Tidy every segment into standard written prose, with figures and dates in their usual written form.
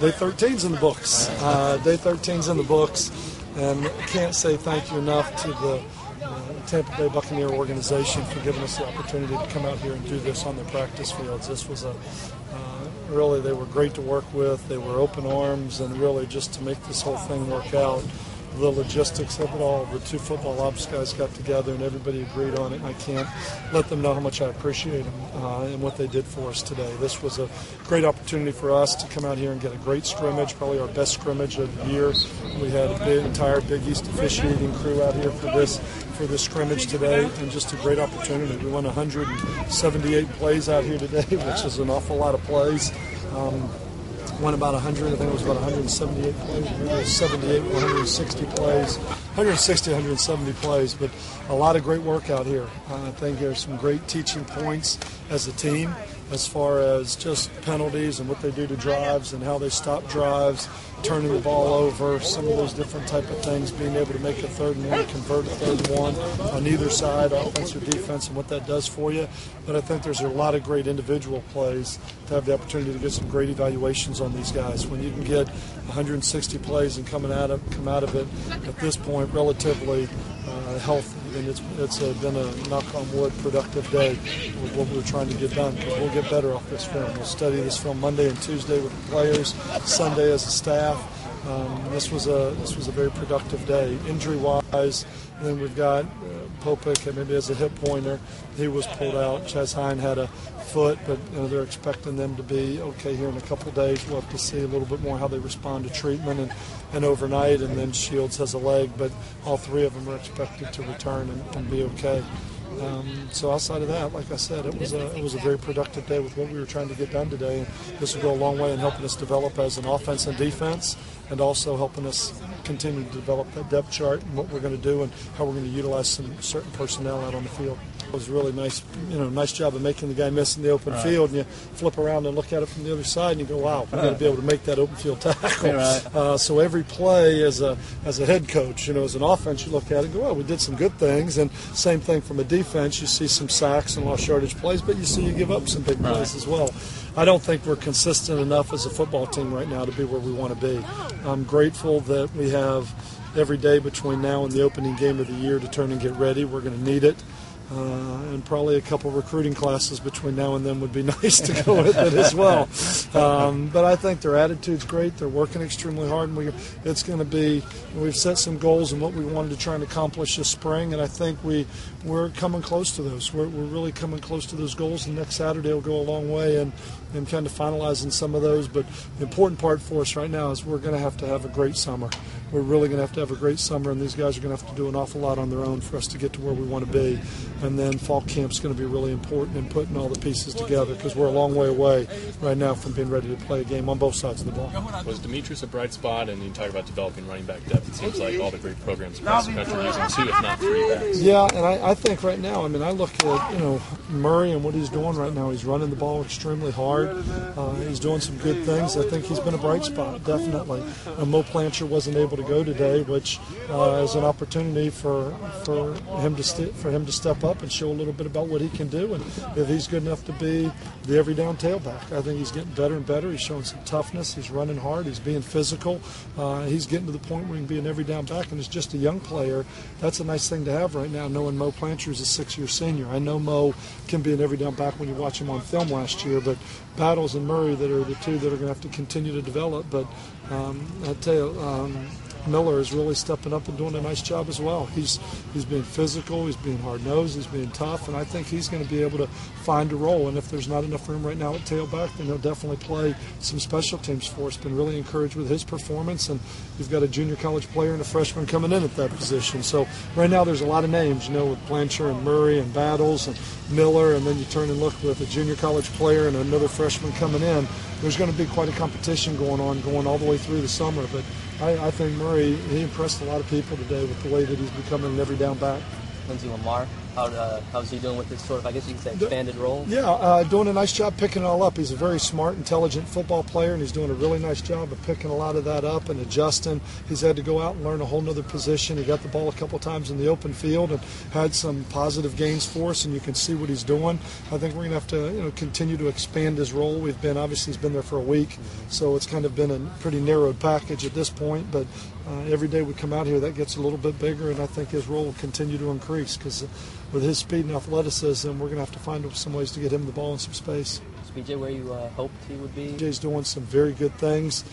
day 13's in the books. Day 13's in the books, and can't say thank you enough to the Tampa Bay Buccaneer organization for giving us the opportunity to come out here and do this on their practice fields. This was really, they were great to work with. They were open arms, and really just to make this whole thing work out, the logistics of it all, the two football ops guys got together and everybody agreed on it. And I can't let them know how much I appreciate them and what they did for us today. This was a great opportunity for us to come out here and get a great scrimmage, probably our best scrimmage of the year. We had an entire Big East officiating crew out here for this scrimmage today, and just a great opportunity. We won 178 plays out here today, which is an awful lot of plays. Won about 100, I think it was about 178 plays, 78, 160 plays, 160, 170 plays, but a lot of great work out here. I think there's some great teaching points as a team as far as just penalties and what they do to drives and how they stop drives, turning the ball over, some of those different type of things, being able to make a 3rd and 1, convert a 3rd and 1 on either side, offense or defense, and what that does for you. But I think there's a lot of great individual plays to have the opportunity to get some great evaluations on these guys. When you can get 160 plays and come out of it at this point relatively healthy, and it's been a, knock on wood, productive day with what we're trying to get done, because we'll get better off this film. We'll study this film Monday and Tuesday with the players, Sunday as a staff. This was a very productive day. Injury-wise, then we've got Popek, maybe as a hip pointer, he was pulled out. Chaz Hine had a foot, but they're expecting them to be okay here in a couple of days. We'll have to see a little bit more how they respond to treatment and overnight, and then Shields has a leg, but all three of them are expected to return and be okay. So outside of that, like I said, it was a very productive day with what we were trying to get done today. And this will go a long way in helping us develop as an offense and defense, and also helping us continue to develop that depth chart and what we're going to do and how we're going to utilize some certain personnel out on the field. It was really nice, nice job of making the guy miss in the open field, and you flip around and look at it from the other side and you go, wow, we're going to be able to make that open field tackle. So every play as a head coach, as an offense, you look at it and go, well, we did some good things, and same thing from a defense. You see some sacks and lost yardage plays, but you give up some big plays as well. I don't think we're consistent enough as a football team right now to be where we want to be. I'm grateful that we have every day between now and the opening game of the year to turn and get ready. We're going to need it. And probably a couple recruiting classes between now and then would be nice to go with it as well. But I think their attitude's great. They're working extremely hard, and we've set some goals and what we wanted to try and accomplish this spring, and I think we're coming close to those. We're really coming close to those goals, and next Saturday will go a long way in kind of finalizing some of those. But the important part for us right now is we're going to have a great summer. We're really going to have a great summer, and these guys are going to have to do an awful lot on their own for us to get to where we want to be. And then fall camp's going to be really important in putting all the pieces together, because we're a long way away right now from being ready to play a game on both sides of the ball. Was Demetrius a bright spot? And you talk about developing running back depth. It seems like all the great programs across the country are using 2, if not 3 backs. Yeah, and I think right now, I look at Murray and what he's doing right now. He's running the ball extremely hard. He's doing some good things. I think he's been a bright spot, definitely. Mo Plancher wasn't able to go today, which is an opportunity for him to step up and show a little bit about what he can do, and if he's good enough to be the every down tailback. I think he's getting better and better. He's showing some toughness. He's running hard. He's being physical. He's getting to the point where he can be an every down back, and as just a young player, that's a nice thing to have right now, knowing Mo Plancher is a 6-year senior. I know Mo can be an every down back when you watch him on film last year, but Battles and Murray that are the two that are going to have to continue to develop. But I tell you, Miller is really stepping up and doing a nice job as well. He's being physical, he's being hard-nosed, he's being tough, and I think he's going to be able to find a role. And if there's not enough room right now at tailback, then he'll definitely play some special teams for us. Been really encouraged with his performance, and you've got a junior college player and a freshman coming in at that position. So right now there's a lot of names, with Plancher and Murray and Battles and Miller, and then you turn and look with a junior college player and another freshman coming in. There's going to be quite a competition going all the way through the summer, but I think Murray, he impressed a lot of people today with the way that he's becoming an every down back. Lindsey Lamar, How's he doing with this sort of, I guess you could say, expanded role? Yeah, doing a nice job picking it all up. He's a very smart, intelligent football player, and he's doing a really nice job of picking a lot of that up and adjusting. He's had to go out and learn a whole nother position. He got the ball a couple times in the open field and had some positive gains for us, and you can see what he's doing. I think we're going to have to continue to expand his role. Obviously he's been there for a week, so it's kind of been a pretty narrowed package at this point, but every day we come out here, that gets a little bit bigger, and I think his role will continue to increase because with his speed and athleticism, we're going to have to find some ways to get him the ball in some space. Is BJ where you hoped he would be? BJ's doing some very good things.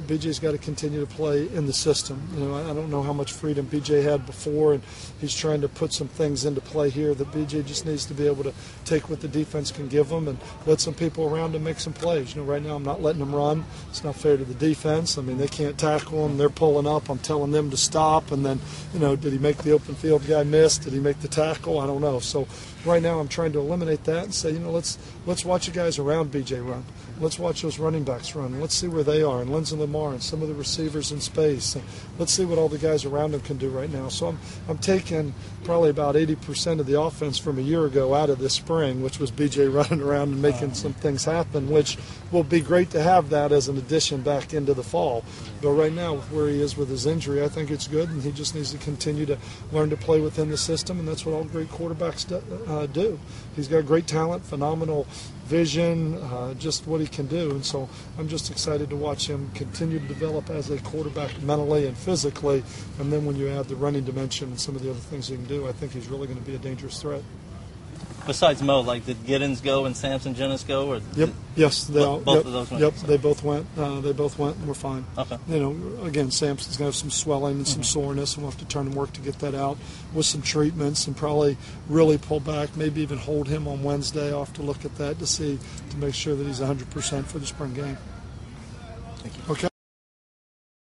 BJ's got to continue to play in the system. I don't know how much freedom BJ had before, and he's trying to put some things into play here that BJ just needs to be able to take what the defense can give him and let some people around him make some plays. Right now I'm not letting them run. It's not fair to the defense. I mean, they can't tackle him. They're pulling up. I'm telling them to stop, and then, did he make the open field guy miss? Did he make the tackle? I don't know. So right now I'm trying to eliminate that and say, let's watch the guys around BJ run. Let's watch those running backs run. Let's see where they are, and Lindsey Lamar and some of the receivers in space. And let's see what all the guys around him can do right now. So I'm taking probably about 80% of the offense from a year ago out of this spring, which was BJ running around and making some things happen, which will be great to have that as an addition back into the fall. But right now, with where he is with his injury, I think it's good, and he just needs to continue to learn to play within the system, and that's what all great quarterbacks do. He's got great talent, phenomenal vision, just what he can do, and so I'm just excited to watch him continue to develop as a quarterback mentally and physically, and then when you add the running dimension and some of the other things he can do, I think he's really going to be a dangerous threat. Besides Mo, did Giddens go and Samson Jennings go? Or Yes, both of those went. Yep, they both went. And we're fine. Okay. Again, Samson's going to have some swelling and some soreness, and we'll have to turn and work to get that out with some treatments and probably really pull back, maybe even hold him on Wednesday. I'll have to look at that to make sure that he's 100% for the spring game. Thank you. Okay.